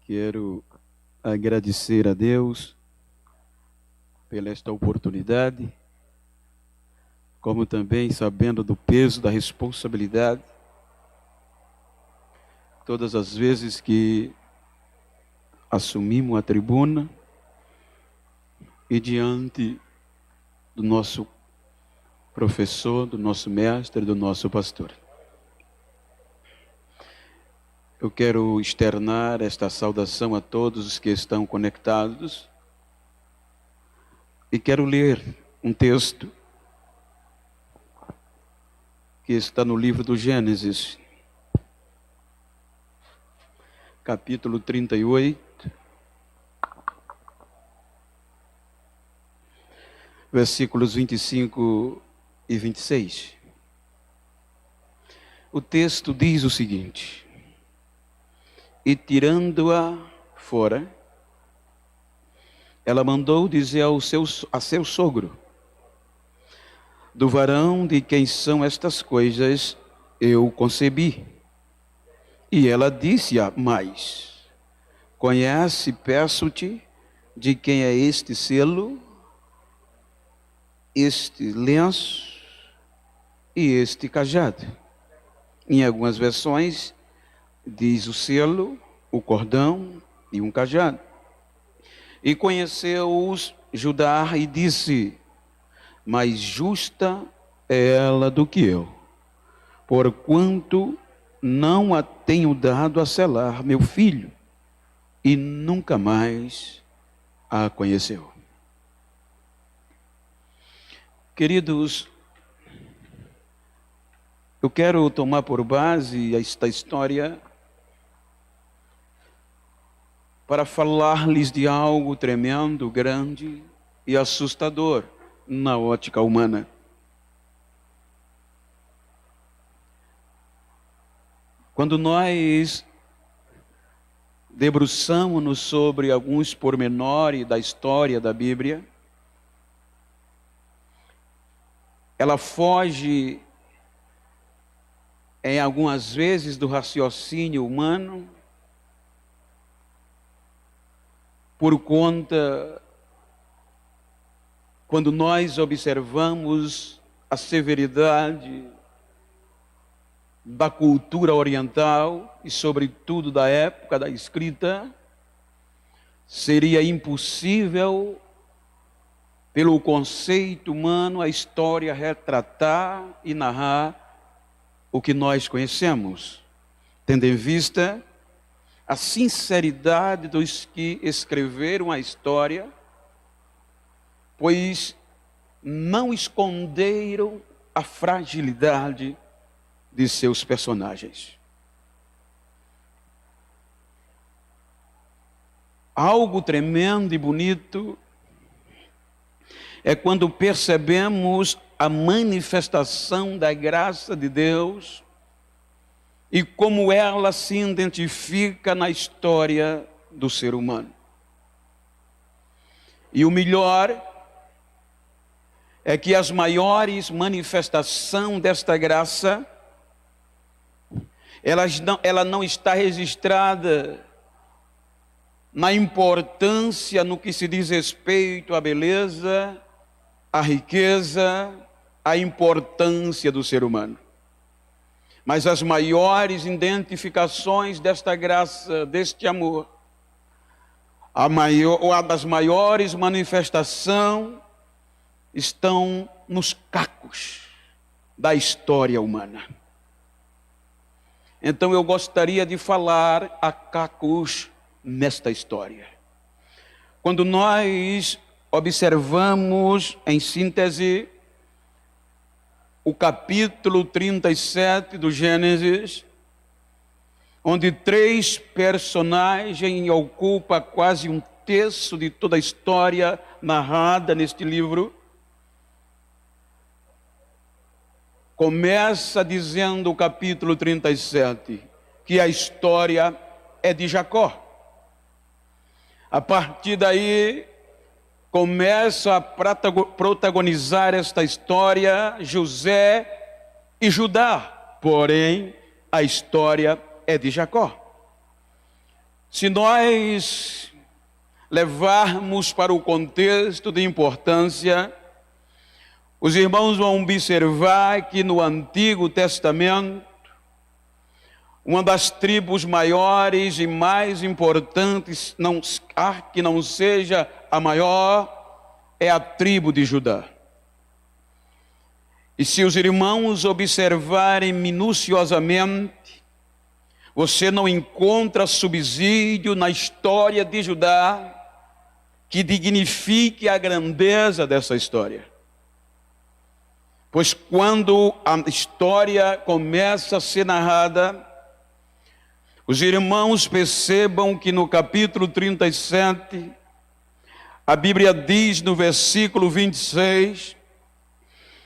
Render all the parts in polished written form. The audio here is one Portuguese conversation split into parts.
Quero agradecer a Deus pela esta oportunidade, como também sabendo do peso da responsabilidade. Todas as vezes que assumimos a tribuna e diante do nosso professor, do nosso mestre, do nosso pastor. Eu quero externar esta saudação a todos os que estão conectados e quero ler um texto que está no livro do Gênesis, capítulo 38, versículos 25 e 26. O texto diz o seguinte: e tirando-a fora, ela mandou dizer a seu sogro: do varão de quem são estas coisas eu concebi. E ela disse-a mais: conhece, peço-te, de quem é este selo, este lenço e este cajado. Em algumas versões diz o selo, o cordão e um cajado. E conheceu-os Judá e disse: mais justa é ela do que eu, porquanto não a tenho dado a selar meu filho, e nunca mais a conheceu. Queridos, eu quero tomar por base esta história para falar-lhes de algo tremendo, grande e assustador na ótica humana. Quando nós debruçamos-nos sobre alguns pormenores da história da Bíblia, ela foge em algumas vezes do raciocínio humano, por conta, quando nós observamos a severidade da cultura oriental e sobretudo da época da escrita, seria impossível, pelo conceito humano, a história retratar e narrar o que nós conhecemos, tendo em vista a sinceridade dos que escreveram a história, pois não esconderam a fragilidade de seus personagens. Algo tremendo e bonito é quando percebemos a manifestação da graça de Deus e como ela se identifica na história do ser humano. E o melhor é que as maiores manifestações desta graça, ela não está registrada na importância no que se diz respeito à beleza, à riqueza, à importância do ser humano. Mas as maiores identificações desta graça, deste amor, a das maiores manifestações estão nos cacos da história humana. Então eu gostaria de falar a cacos nesta história. Quando nós observamos, em síntese, o capítulo 37 do Gênesis, onde 3 personagens ocupam quase um terço de toda a história narrada neste livro, começa dizendo o capítulo 37 que a história é de Jacó. A partir daí, começa a protagonizar esta história José e Judá, porém a história é de Jacó. Se nós levarmos para o contexto de importância, os irmãos vão observar que no Antigo Testamento, uma das tribos maiores e mais importantes, que não seja a maior, é a tribo de Judá. E se os irmãos observarem minuciosamente, você não encontra subsídio na história de Judá que dignifique a grandeza dessa história. Pois quando a história começa a ser narrada, os irmãos percebam que no capítulo 37, a Bíblia diz no versículo 26,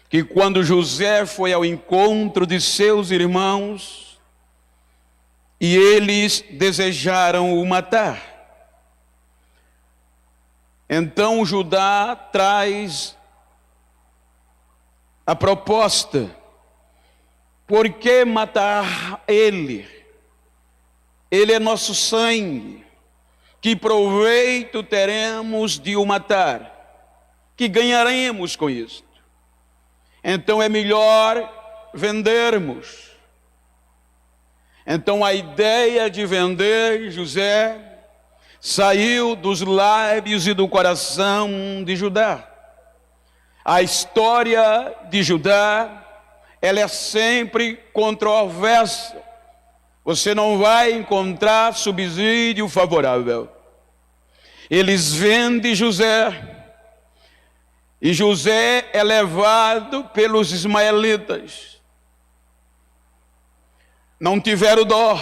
que quando José foi ao encontro de seus irmãos, e eles desejaram o matar. Então Judá traz a proposta: por que matar ele? Ele é nosso sangue. Que proveito teremos de o matar? Que ganharemos com isto? Então é melhor vendermos. Então a ideia de vender José saiu dos lábios e do coração de Judá. A história de Judá, ela é sempre controversa. Você não vai encontrar subsídio favorável. Eles vendem José, e José é levado pelos ismaelitas. Não tiveram dó,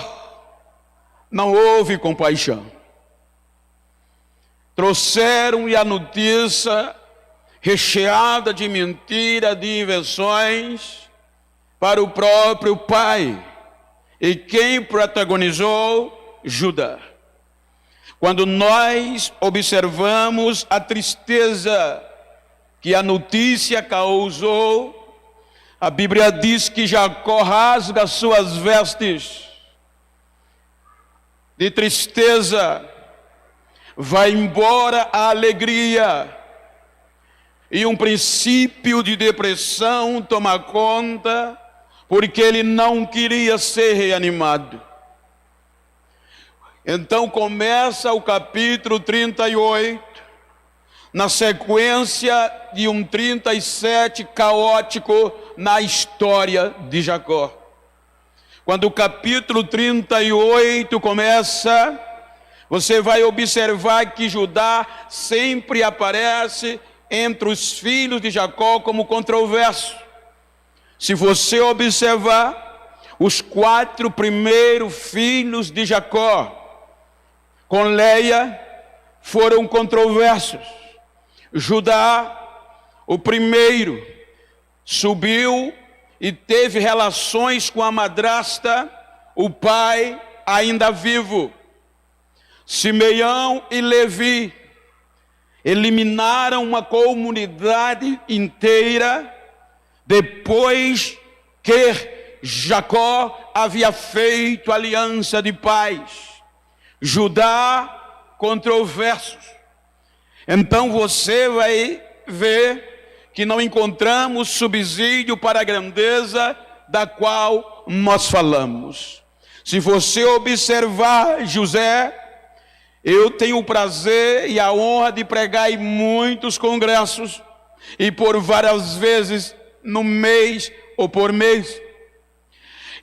não houve compaixão. Trouxeram-lhe a notícia recheada de mentira, de invenções, para o próprio pai. E quem protagonizou? Judá. Quando nós observamos a tristeza que a notícia causou, a Bíblia diz que Jacó rasga suas vestes de tristeza, vai embora a alegria, e um princípio de depressão toma conta, porque ele não queria ser reanimado. Então começa o capítulo 38, na sequência de um 37 caótico na história de Jacó. Quando o capítulo 38 começa, você vai observar que Judá sempre aparece entre os filhos de Jacó como controverso. Se você observar, os 4 primeiros filhos de Jacó, com Leia, foram controversos. Judá, o primeiro, subiu e teve relações com a madrasta, o pai ainda vivo. Simeão e Levi eliminaram uma comunidade inteira depois que Jacó havia feito aliança de paz. Judá, controversos. Então você vai ver que não encontramos subsídio para a grandeza da qual nós falamos. Se você observar José, eu tenho o prazer e a honra de pregar em muitos congressos, e por várias vezes no mês ou por mês.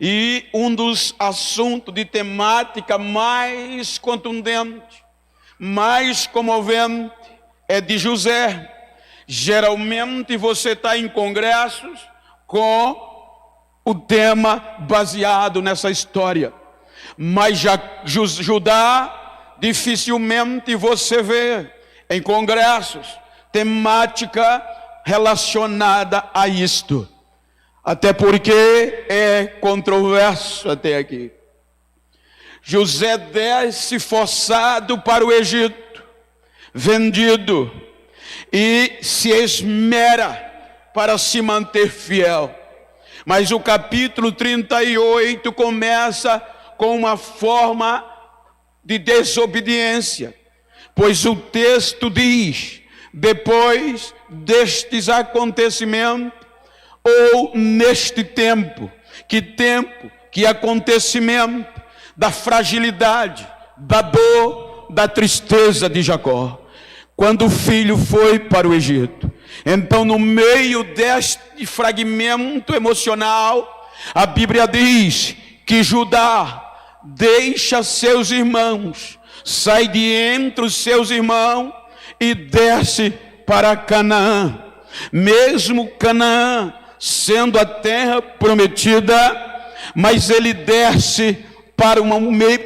E um dos assuntos de temática mais contundente, mais comovente, é de José. Geralmente você está em congressos com o tema baseado nessa história, mas Judá dificilmente você vê em congressos temática relacionada a isto, até porque é controverso até aqui. José desce forçado para o Egito, vendido, e se esmera para se manter fiel. Mas o capítulo 38 começa com uma forma de desobediência, pois o texto diz: depois destes acontecimentos, ou neste tempo, que acontecimento da fragilidade, da dor, da tristeza de Jacó, quando o filho foi para o Egito. Então, no meio deste fragmento emocional, a Bíblia diz que Judá deixa seus irmãos, sai de entre os seus irmãos e desce para Canaã. Mesmo Canaã sendo a terra prometida, mas ele desce para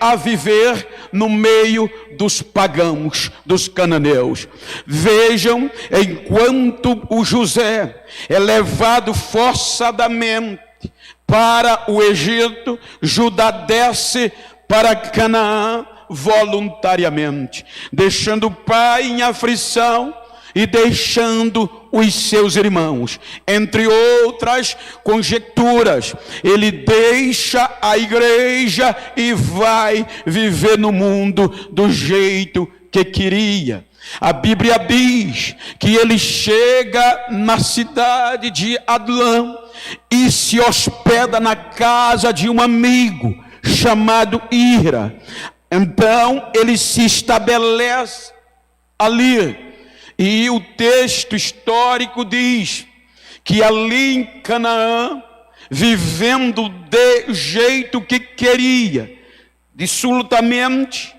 a viver no meio dos pagãos, dos cananeus. Vejam, enquanto o José é levado forçadamente para o Egito, Judá desce para Canaã voluntariamente, deixando o pai em aflição e deixando os seus irmãos. Entre outras conjecturas, ele deixa a igreja e vai viver no mundo do jeito que queria. A Bíblia diz que ele chega na cidade de Adulão e se hospeda na casa de um amigo chamado Ira. Então ele se estabelece ali. E o texto histórico diz que ali em Canaã, vivendo do jeito que queria, dissolutamente,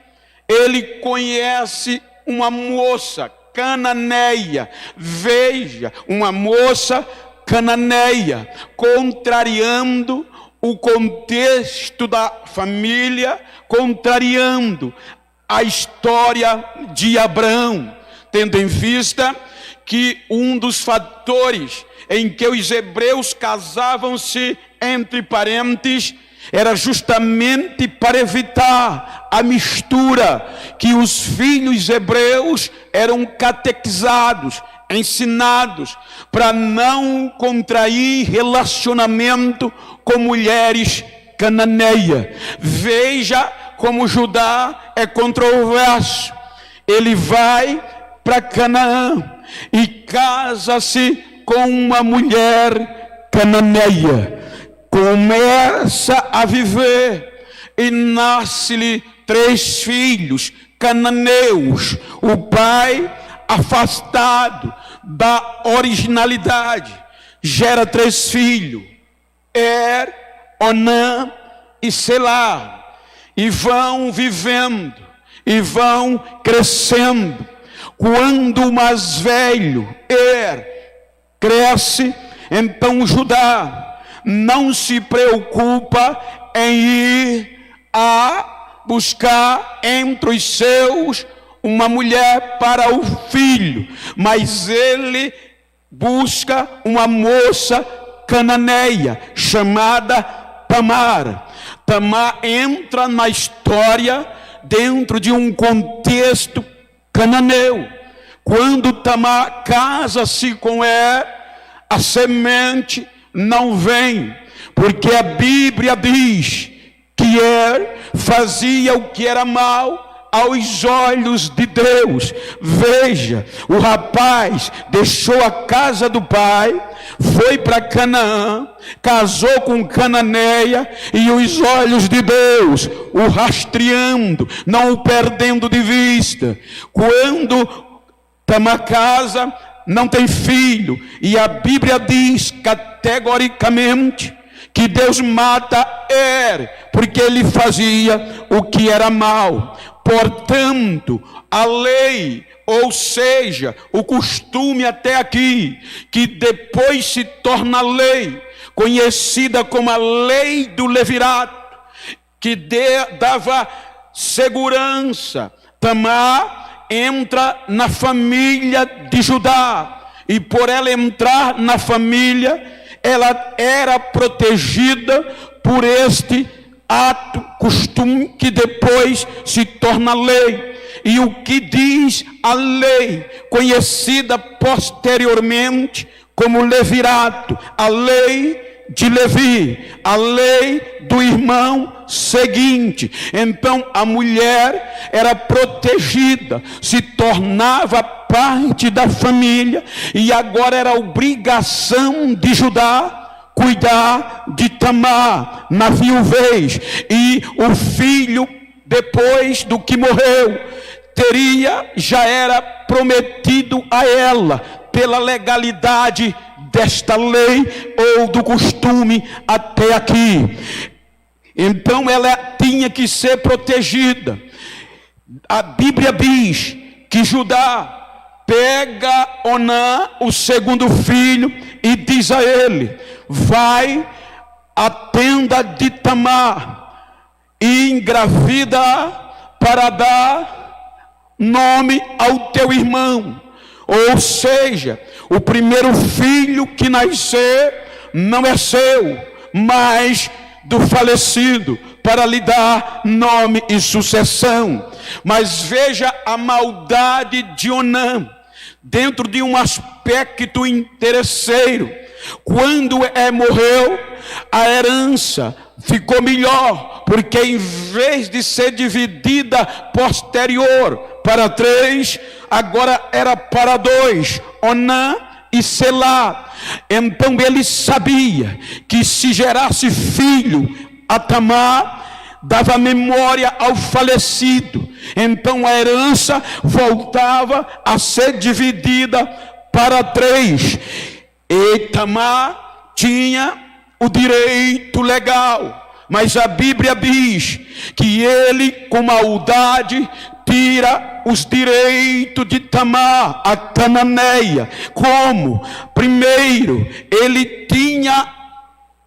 ele conhece uma moça cananeia. Veja, uma moça cananeia, contrariando o contexto da família, contrariando a história de Abraão, tendo em vista que um dos fatores em que os hebreus casavam-se entre parentes era justamente para evitar a mistura, que os filhos hebreus eram catequizados, ensinados para não contrair relacionamento com mulheres cananeias. Veja como Judá é controverso. Ele vai para Canaã e casa-se com uma mulher cananeia, começa a viver e nasce-lhe 3 filhos cananeus. O pai, afastado da originalidade, gera 3 filhos, Onã e Selá, e vão vivendo e vão crescendo. Quando o mais velho, cresce, então Judá não se preocupa em ir a buscar entre os seus uma mulher para o filho, mas ele busca uma moça cananeia chamada Tamar. Tamar entra na história dentro de um contexto cananeu. Quando Tamar casa-se com a semente não vem, porque a Bíblia diz que fazia o que era mal aos olhos de Deus. Veja, o rapaz deixou a casa do pai, foi para Canaã, casou com cananeia, e os olhos de Deus o rastreando, não o perdendo de vista. Quando Tamar casa, não tem filho, e a Bíblia diz categoricamente que Deus mata porque ele fazia o que era mal. Portanto, a lei, ou seja, o costume até aqui, que depois se torna lei, conhecida como a lei do levirato, que dava segurança. Tamar entra na família de Judá, e por ela entrar na família, ela era protegida por este ato, costume, que depois se torna lei. E o que diz a lei, conhecida posteriormente como levirato, a lei de Levi, a lei do irmão seguinte. Então a mulher era protegida, se tornava parte da família, e agora era obrigação de Judá cuidar de Tamar na viuvez. E o filho, depois do que morreu, já era prometido a ela pela legalidade desta lei ou do costume até aqui. Então ela tinha que ser protegida. A Bíblia diz que Judá pega Onã, o segundo filho, e diz a ele: vai à tenda de Tamar e engravida para dar nome ao teu irmão. Ou seja, o primeiro filho que nascer não é seu, mas do falecido, para lhe dar nome e sucessão. Mas veja a maldade de Onã, dentro de um aspecto interesseiro. Quando morreu, a herança ficou melhor, porque em vez de ser dividida posterior para 3, agora era para 2, Onã e Selá. Então ele sabia que se gerasse filho a Tamar, dava memória ao falecido. Então a herança voltava a ser dividida para 3. E Tamar tinha o direito legal, mas a Bíblia diz que ele, com maldade, tira os direitos de Tamar, a cananeia. Como? Primeiro, ele tinha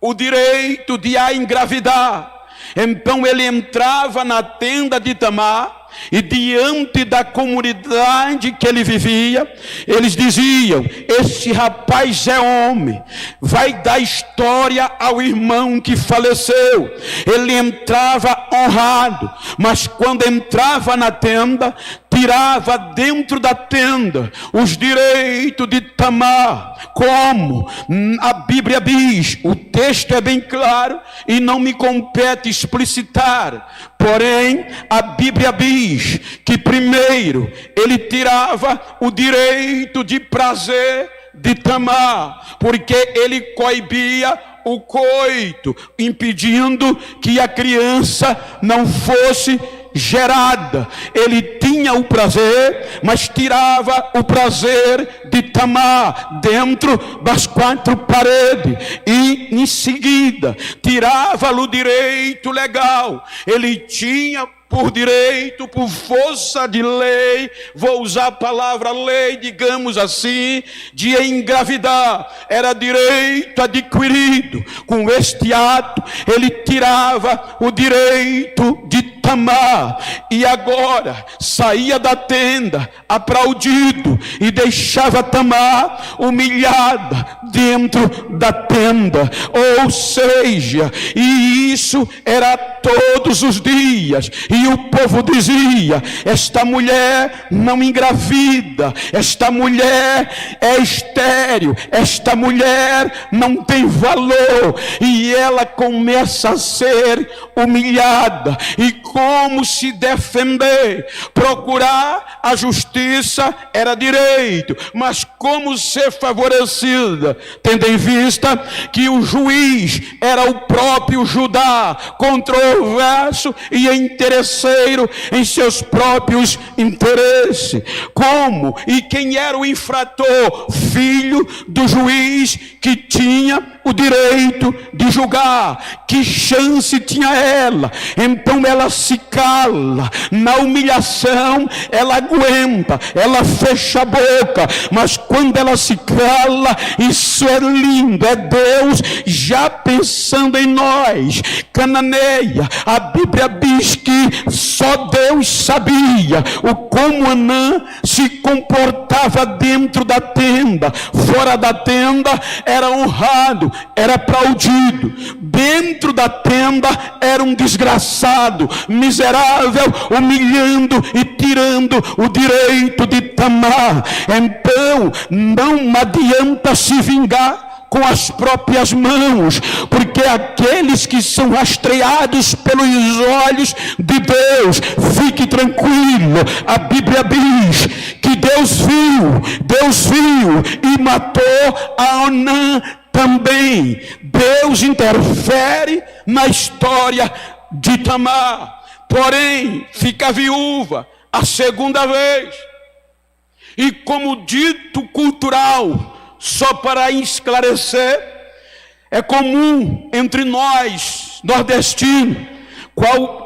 o direito de a engravidar. Então ele entrava na tenda de Tamar, e diante da comunidade que ele vivia, eles diziam: esse rapaz é homem, vai dar história ao irmão que faleceu. Ele entrava honrado, mas quando entrava na tenda, tirava dentro da tenda os direitos de Tamar. Como? A Bíblia diz, o texto é bem claro e não me compete explicitar, porém a Bíblia diz que primeiro ele tirava o direito de prazer de Tamar, porque ele coibia o coito, impedindo que a criança não fosse gerada. Ele tinha o prazer, mas tirava o prazer de Tamar dentro das 4 paredes, e em seguida tirava-lhe o direito legal. Ele tinha por direito, por força de lei, vou usar a palavra lei, digamos assim, de engravidar. Era direito adquirido. Com este ato, ele tirava o direito de Tamar, e agora saía da tenda aplaudido e deixava Tamar humilhada dentro da tenda. Ou seja, e isso era todos os dias. E o povo dizia: esta mulher não engravida, esta mulher é estéril, esta mulher não tem valor. E ela começa a ser humilhada. E como se defender? Procurar a justiça era direito, mas como ser favorecida? Tendo em vista que o juiz era o próprio Judá, controverso e interesseiro em seus próprios interesses. Como? E quem era o infrator? Filho do juiz que tinha o direito de julgar. Que chance tinha ela? Então ela se cala. Na humilhação ela aguenta, ela fecha a boca, mas quando ela se cala, isso é lindo, é Deus já pensando em nós. Cananeia, a Bíblia diz que só Deus sabia como Onã se comportava dentro da tenda. Fora da tenda era honrado, era aplaudido. Dentro da tenda era um desgraçado, miserável, humilhando e tirando o direito de Tamar. Então não adianta se vingar com as próprias mãos, porque aqueles que são rastreados pelos olhos de Deus, fique tranquilo, a Bíblia diz que Deus viu e matou a Onã também. Deus interfere na história de Tamar, porém fica viúva a segunda vez. E como dito cultural, só para esclarecer, é comum entre nós nordestinos,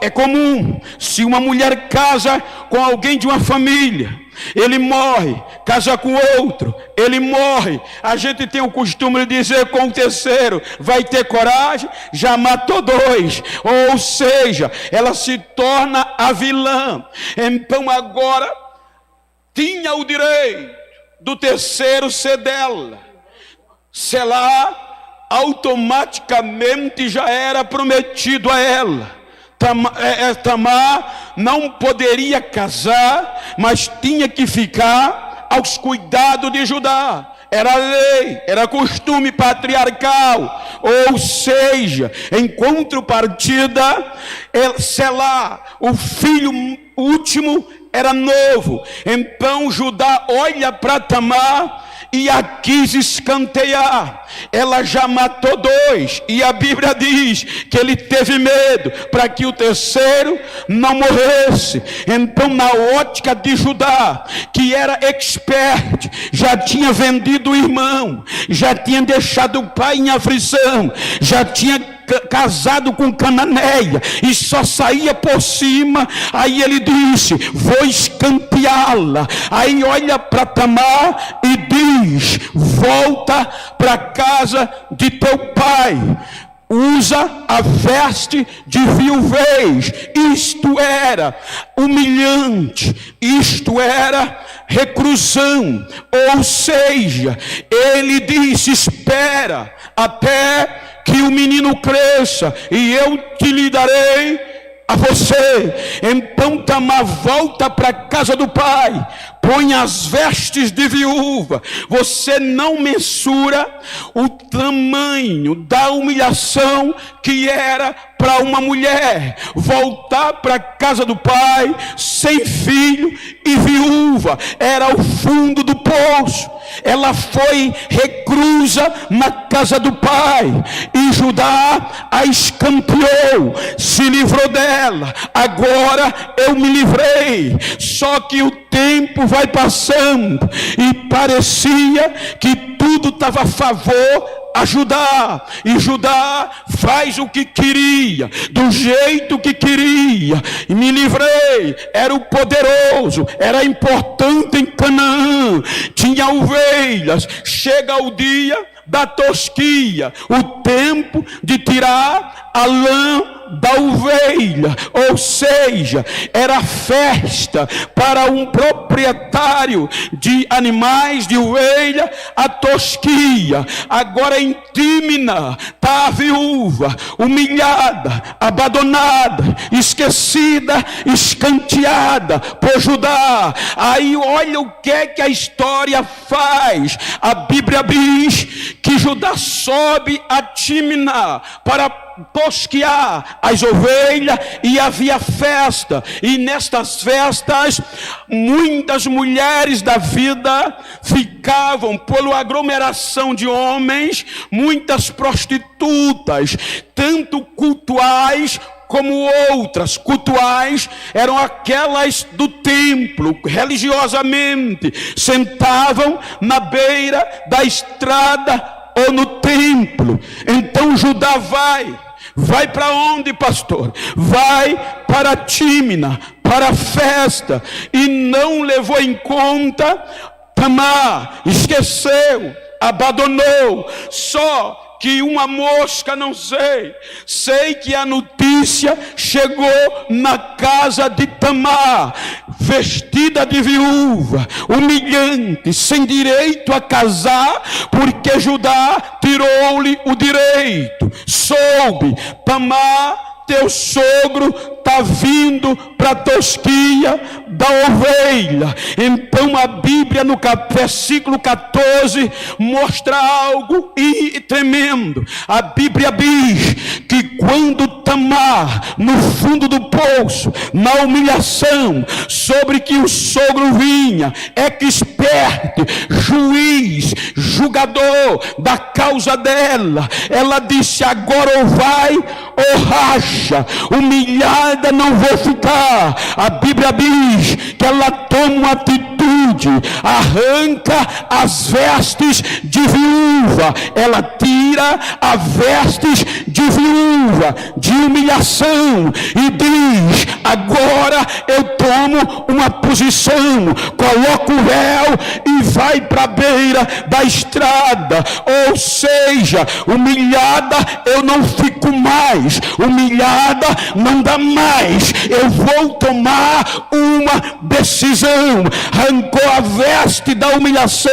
é comum, se uma mulher casa com alguém de uma família, ele morre, casa com outro, ele morre, a gente tem o costume de dizer com o terceiro, vai ter coragem, já matou dois, ou seja, ela se torna a vilã. Então agora tinha o direito do terceiro ser dela. Selá automaticamente já era prometido a ela. Tamar não poderia casar, mas tinha que ficar aos cuidados de Judá. Era lei, era costume patriarcal. Ou seja, em contrapartida, Selá, o filho último, era novo. Então Judá olha para Tamar e a quis escantear. Ela já matou dois, e a Bíblia diz que ele teve medo para que o terceiro não morresse. Então, na ótica de Judá, que era expert, já tinha vendido o irmão, já tinha deixado o pai em aflição, já tinha casado com Cananeia e só saía por cima. Aí ele disse, vou escanteá-la. Aí olha para Tamar e diz, volta para casa de teu pai, usa a veste de viuvez. Isto era humilhante, isto era reclusão. Ou seja, ele disse, espera até que o menino cresça e eu te lhe darei a você. Então Tamar volta para a casa do pai, põe as vestes de viúva. Você não mensura o tamanho da humilhação que era para uma mulher voltar para a casa do pai sem filho e viúva. Era o fundo do poço. Ela foi reclusa na casa do pai e Judá a escanteou, se livrou dela. Agora eu me livrei. Só que o tempo vai passando e parecia que tudo estava a favor a Judá, e Judá faz o que queria, do jeito que queria. E me livrei, era o poderoso, era importante em Canaã, tinha ovelhas. Chega o dia da tosquia, o tempo de tirar a lã da ovelha, ou seja, era festa para um proprietário de animais de ovelha, a tosquia. Agora em Tímina está a viúva, humilhada, abandonada, esquecida, escanteada por Judá. Aí olha o que é que a história faz. A Bíblia diz que Judá sobe a Tímina para tosquear as ovelhas, e havia festa, e nestas festas muitas mulheres da vida ficavam por aglomeração de homens, muitas prostitutas, tanto cultuais como outras. Cultuais eram aquelas do templo, religiosamente sentavam na beira da estrada ou no templo. Então Judá vai para onde, pastor? Vai para Tímina, para a festa, e não levou em conta Tamar, esqueceu, abandonou. Só que uma mosca, não sei que a notícia chegou na casa de Tamar, vestida de viúva, humilhante, sem direito a casar, porque Judá tirou-lhe o direito. Soube, Tamar teu sogro está vindo para a tosquia da ovelha. Então a Bíblia no versículo 14 mostra algo tremendo. A Bíblia diz que quando Tamar, no fundo do poço, na humilhação, sobre que o sogro vinha, expert, juiz, julgador da causa dela, ela disse: agora ou vai ou racha, humilhada não vou ficar. A Bíblia diz que ela toma uma atitude, arranca as vestes de viúva, ela tira as vestes de viúva, de humilhação, e diz: agora eu tomo uma posição, coloco o véu e vai para a beira da estrada. Ou seja, humilhada eu não fico mais, humilhada não dá mais, eu vou tomar uma decisão. Arrancou a veste da humilhação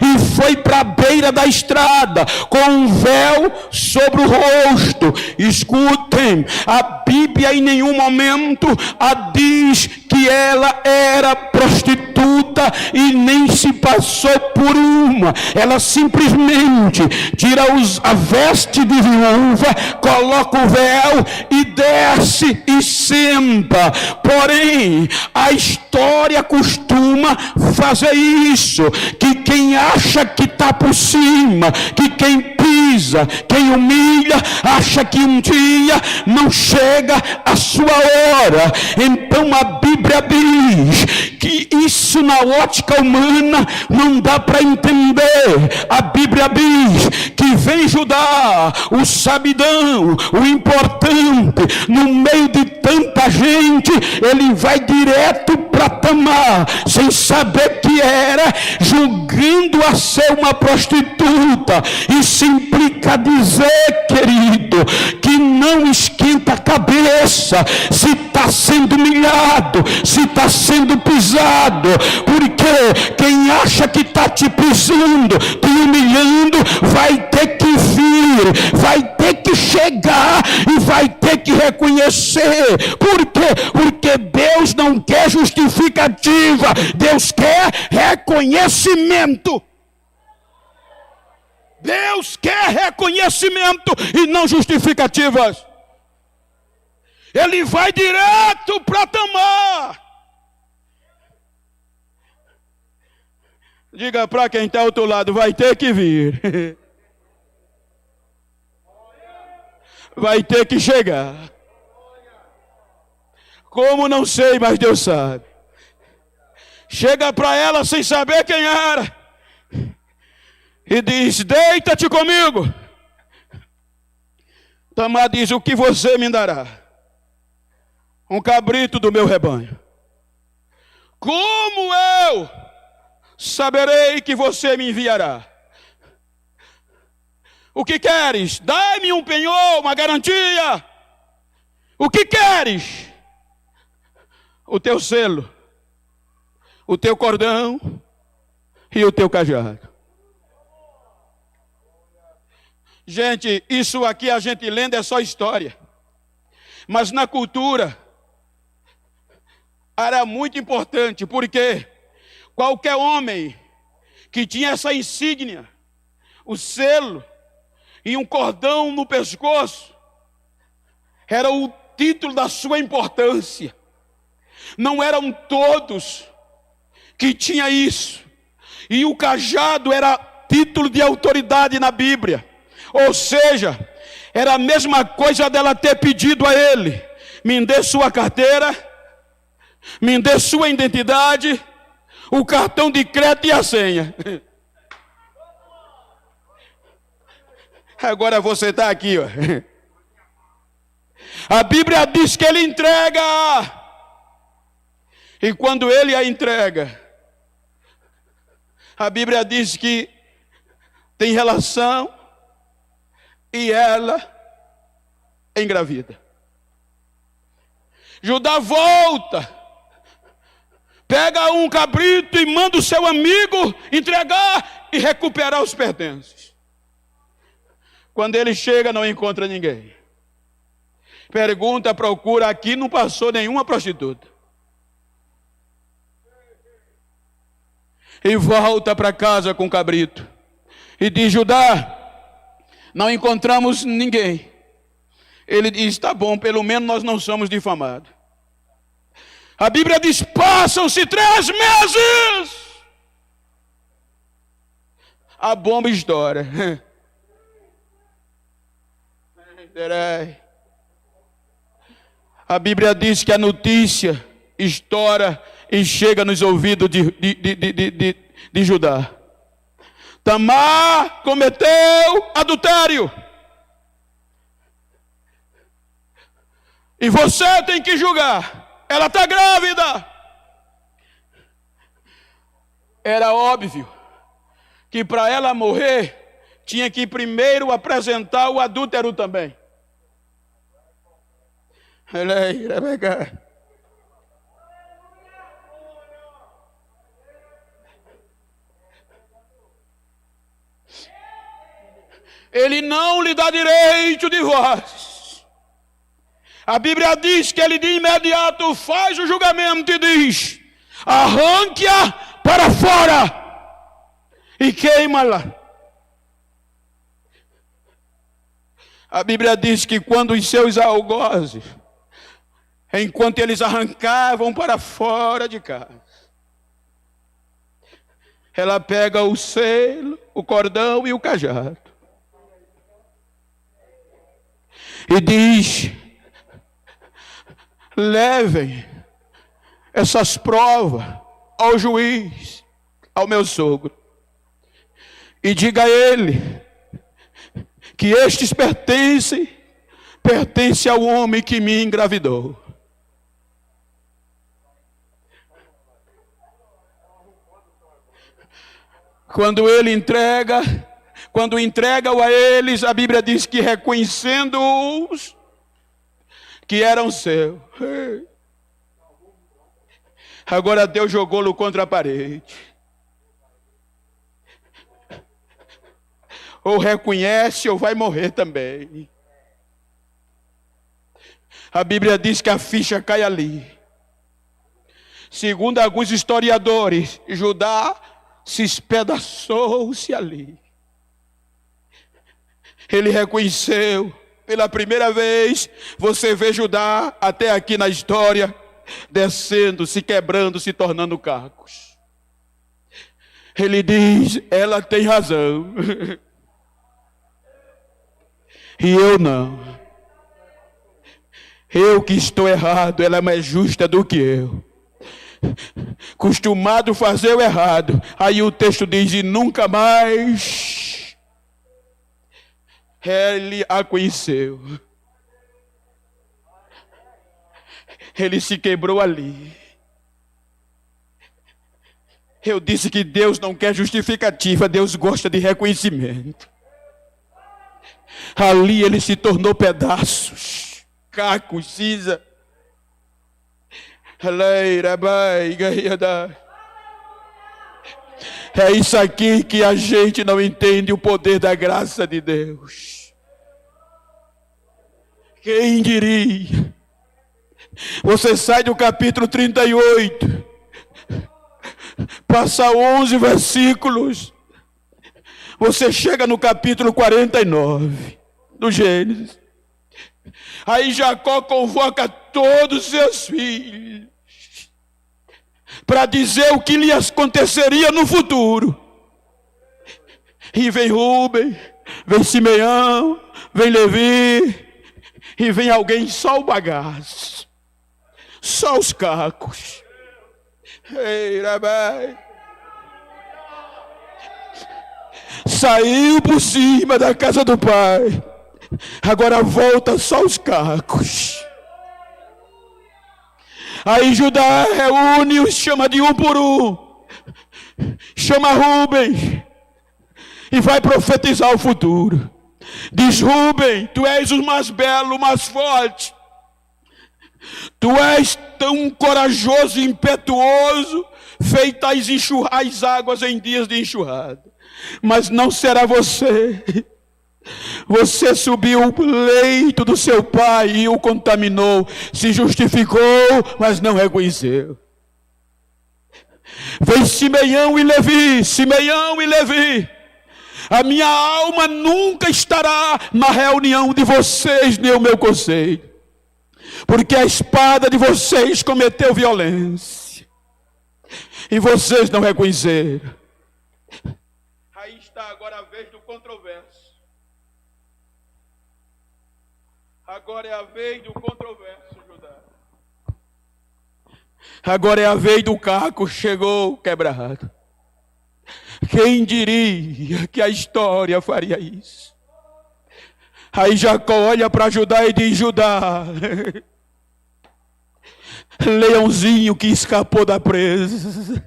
e foi para a beira da estrada com um véu sobre o rosto. Escutem, a Bíblia em nenhum momento a diz que ela era prostituta e nem se passou por uma. Ela simplesmente tira a veste de viúva, coloca o véu e desce e senta. Porém, a história costuma fazer isso, que quem acha que está por cima, que quem pisa, quem humilha, acha que um dia não chega a sua hora. Então a Bíblia diz que isso na ótica humana não dá para entender. A Bíblia diz que vem Judá, o sabidão, o importante, no meio de tanta gente, ele vai direto para Tamar, sem saber que era, julgando a ser uma prostituta. Isso implica dizer, querido, que não esquenta a cabeça se está sendo humilhado, se está sendo pisado, porque quem acha que está te pisando, te humilhando, vai ter que vir, vai ter que chegar e vai ter que reconhecer. Por quê? Porque Deus não quer justificativa, Deus quer reconhecimento. Deus quer reconhecimento e não justificativas. Ele vai direto para Tamar. Diga para quem está ao outro lado: vai ter que vir. Vai ter que chegar. Como não sei, mas Deus sabe. Chega para ela sem saber quem era e diz: deita-te comigo. Tamar diz: o que você me dará? Um cabrito do meu rebanho. Como eu saberei que você me enviará? O que queres? Dai-me um penhor, uma garantia. O que queres? O teu selo, o teu cordão e o teu cajado. Gente, isso aqui a gente lendo é só história. Mas na cultura era muito importante, porque qualquer homem que tinha essa insígnia, o selo e um cordão no pescoço, era o título da sua importância. Não eram todos que tinham isso. E o cajado era título de autoridade na Bíblia. Ou seja, era a mesma coisa dela ter pedido a ele: me dê sua carteira, me dê sua identidade, o cartão de crédito e a senha. Agora você está aqui, ó. A Bíblia diz que ele entrega. E quando ele a entrega, a Bíblia diz que tem relação e ela engravida. Judá volta, pega um cabrito e manda o seu amigo entregar e recuperar os pertences. Quando ele chega, não encontra ninguém. Pergunta, procura, aqui não passou nenhuma prostituta. E volta para casa com o cabrito. E diz: Judá, não encontramos ninguém. Ele diz: tá bom, pelo menos nós não somos difamados. A Bíblia diz: passam-se 3 meses. A bomba estoura. A Bíblia diz que a notícia estoura e chega nos ouvidos de Judá. Tamar cometeu adultério. E você tem que julgar. Ela está grávida. Era óbvio que para ela morrer, tinha que primeiro apresentar o adúltero também. Ele não lhe dá direito de voz. A Bíblia diz que ele de imediato faz o julgamento e diz: arranque-a para fora e queima-la. A Bíblia diz que quando os seus algozes, enquanto eles arrancavam para fora de casa, ela pega o selo, o cordão e o cajado e diz: levem essas provas ao juiz, ao meu sogro, e diga a ele que estes pertencem ao homem que me engravidou. Quando entrega-o a eles, a Bíblia diz que reconhecendo-os que eram seus. Agora Deus jogou-lo contra a parede. Ou reconhece ou vai morrer também. A Bíblia diz que a ficha cai ali. Segundo alguns historiadores, Judá se espedaçou-se ali. Ele reconheceu. Pela primeira vez, você vê Judá, até aqui na história, descendo, se quebrando, se tornando cacos. Ele diz: ela tem razão. E eu não. Eu que estou errado, ela é mais justa do que eu. Costumado fazer o errado. Aí o texto diz: e nunca mais ele a conheceu. Ele se quebrou ali. Eu disse que Deus não quer justificativa, Deus gosta de reconhecimento. Ali ele se tornou pedaços, cacos, cinza. É isso aqui que a gente não entende, o poder da graça de Deus. Quem diria? Você sai do capítulo 38, passa 11 versículos, você chega no capítulo 49 do Gênesis. Aí Jacó convoca todos os seus filhos para dizer o que lhe aconteceria no futuro. E vem Rúben, vem Simeão, vem Levi, e vem alguém só o bagaço, só os cacos. Ei, Rabai. Saiu por cima da casa do pai, agora volta só os cacos. Aí Judá reúne, os chama de um por um, chama Rúben e vai profetizar o futuro. Diz: Rúben, tu és o mais belo, o mais forte, tu és tão corajoso e impetuoso, feitas as águas em dias de enxurrada. Mas não será você. Você subiu o leito do seu pai e o contaminou. Se justificou, mas não reconheceu. Vem Simeão e Levi, Simeão e Levi. A minha alma nunca estará na reunião de vocês, nem o meu conselho. Porque a espada de vocês cometeu violência. E vocês não reconheceram. Aí está agora a vez do controverso. Agora é a vez do controverso, Judá. Agora é a vez do caco, chegou quebrado. Quem diria que a história faria isso? Aí Jacó olha para Judá e diz: Judá, leãozinho que escapou da presa,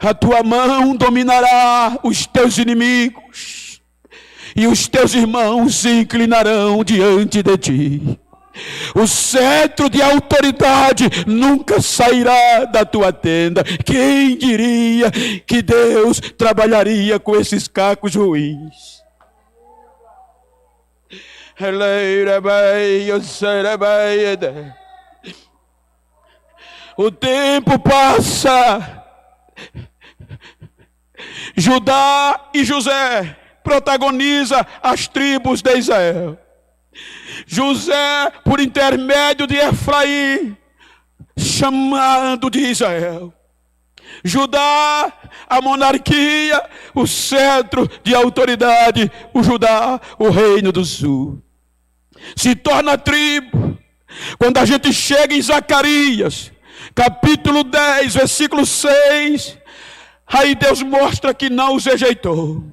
a tua mão dominará os teus inimigos, e os teus irmãos se inclinarão diante de ti. O cetro de autoridade nunca sairá da tua tenda. Quem diria que Deus trabalharia com esses cacos ruins? O tempo passa. Judá e José protagoniza as tribos de Israel. José, por intermédio de Efraim, chamado de Israel. Judá, a monarquia, o cetro de autoridade. O Judá, o reino do sul. Se torna tribo. Quando a gente chega em Zacarias, capítulo 10, versículo 6, aí Deus mostra que não os rejeitou.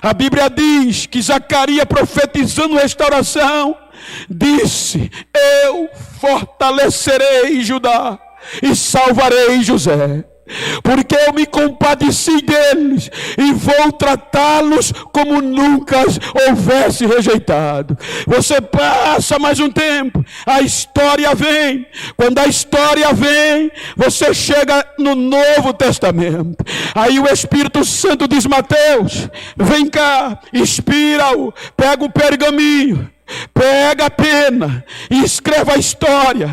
A Bíblia diz que Zacarias, profetizando restauração, disse: eu fortalecerei Judá e salvarei José, porque eu me compadeci deles e vou tratá-los como nunca houvesse rejeitado. Você passa mais um tempo, a história vem. Quando a história vem, você chega no Novo Testamento. Aí o Espírito Santo diz: Mateus, vem cá, inspira-o, pega o pergaminho, pega a pena e escreva a história.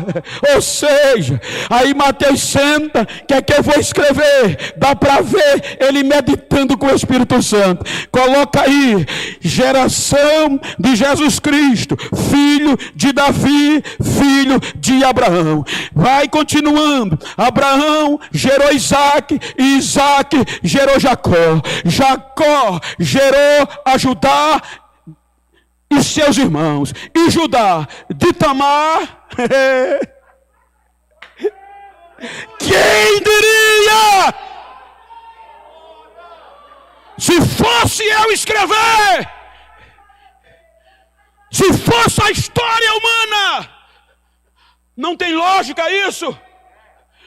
Ou seja, aí Mateus senta, que é que eu vou escrever? Dá para ver ele meditando com o Espírito Santo. Coloca aí: geração de Jesus Cristo, filho de Davi, filho de Abraão. Vai continuando. Abraão gerou Isaac, e Isaac gerou Jacó. Jacó gerou a Judá e seus irmãos. E Judá de Tamar. Quem diria? Se fosse eu escrever, se fosse a história humana, não tem lógica isso.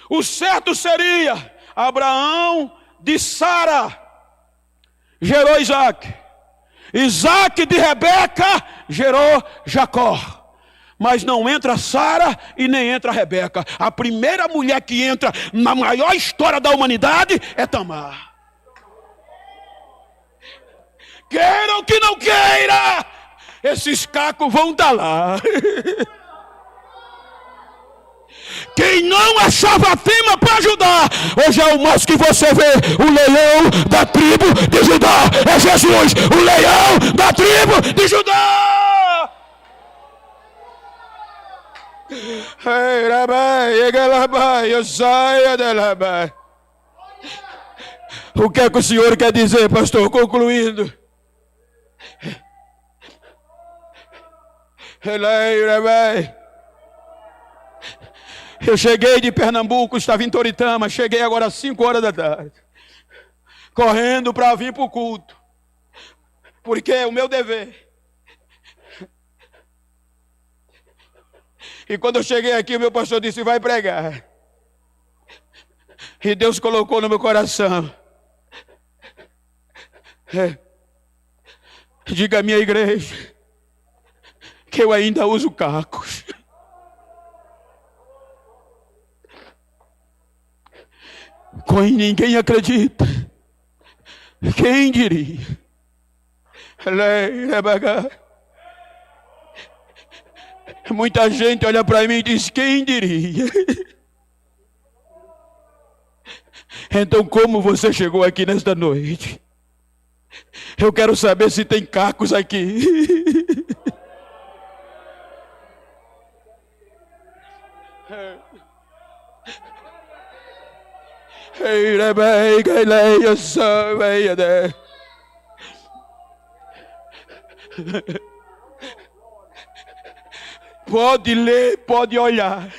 O certo seria: Abraão de Sara gerou Isaac, Isaac de Rebeca gerou Jacó. Mas não entra Sara e nem entra Rebeca. A primeira mulher que entra na maior história da humanidade é Tamar. Queiram que não queira, esses cacos vão estar lá. Quem não achava tema para ajudar, hoje é o moço que você vê. O leão da tribo de Judá é Jesus, o leão da tribo de Judá. O que é que o senhor quer dizer, pastor? Concluindo. Eu cheguei de Pernambuco, estava em Toritama, cheguei agora às 5 horas da tarde, correndo para vir para o culto, porque é o meu dever. E quando eu cheguei aqui, o meu pastor disse: vai pregar. E Deus colocou no meu coração: diga à minha igreja que eu ainda uso cacos. Ninguém acredita, Quem diria? Muita gente olha para mim e diz: quem diria? Então, como você chegou aqui nesta noite? Eu quero saber se tem cacos aqui. Pode ler, pode olhar.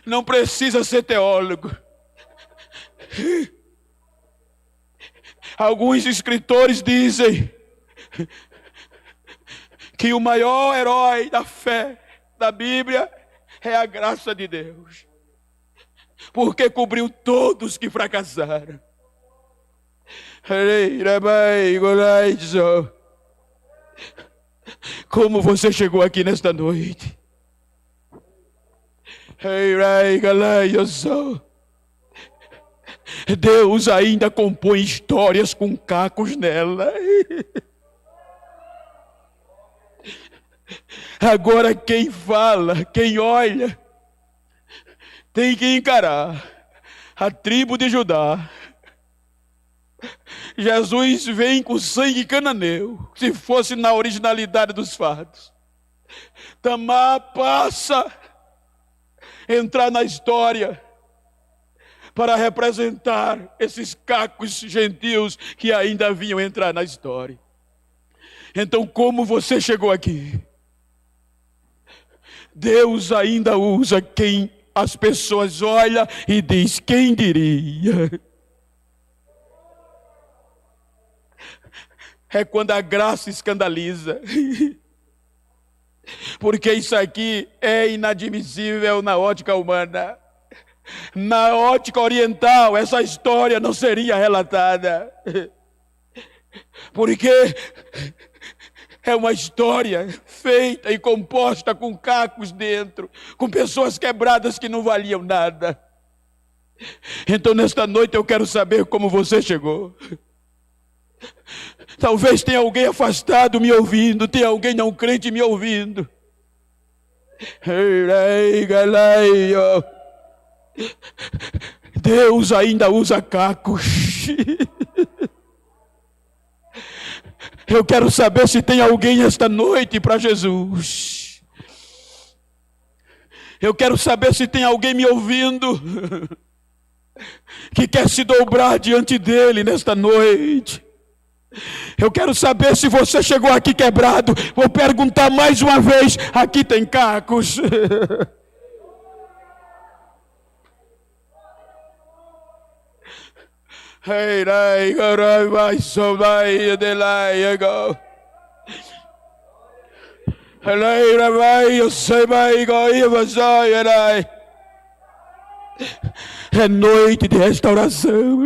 Não precisa ser teólogo. Alguns escritores dizem que o maior herói da fé da Bíblia é a graça de Deus, porque cobriu todos que fracassaram. Como você chegou aqui nesta noite? Deus ainda compõe histórias com cacos nela. Agora quem fala, quem olha, tem que encarar a tribo de Judá. Jesus vem com sangue cananeu, se fosse na originalidade dos fatos. Tamar passa a entrar na história para representar esses cacos gentios que ainda vinham entrar na história. Então, como você chegou aqui? Deus ainda usa quem as pessoas olham e diz: quem diria? É quando a graça escandaliza. Porque isso aqui é inadmissível na ótica humana. Na ótica oriental, essa história não seria relatada. Porque é uma história feita e composta com cacos dentro, com pessoas quebradas que não valiam nada. Então, nesta noite, eu quero saber como você chegou. Talvez tenha alguém afastado me ouvindo, tenha alguém não crente me ouvindo. Deus ainda usa cacos. Eu quero saber se tem alguém esta noite para Jesus. Eu quero saber se tem alguém me ouvindo que quer se dobrar diante dele nesta noite. Eu quero saber se você chegou aqui quebrado. Vou perguntar mais uma vez: aqui tem cacos? É noite de restauração.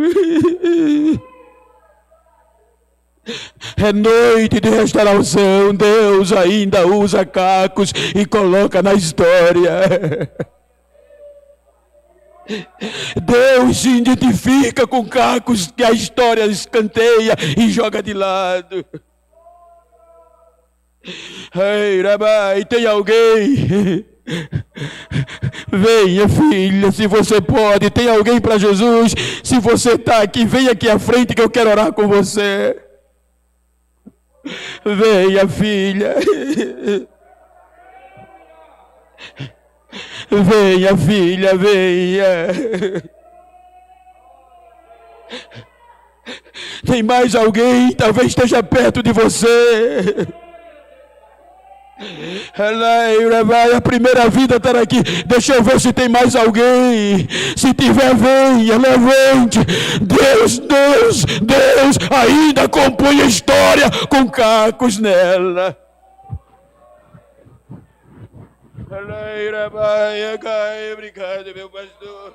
É noite de restauração. Deus ainda usa cacos e coloca na história. Deus se identifica com cacos que a história escanteia e joga de lado. Ei, Rabai, tem alguém? Venha, filha, se você pode. Tem alguém para Jesus? Se você está aqui, venha aqui à frente que eu quero orar com você. Venha, filha. Venha, filha, venha. Tem mais alguém? Talvez esteja perto de você. A primeira vida está aqui. Deixa eu ver se tem mais alguém. Se tiver, venha, levante. Deus ainda compõe a história com cacos nela. Obrigado, meu pastor.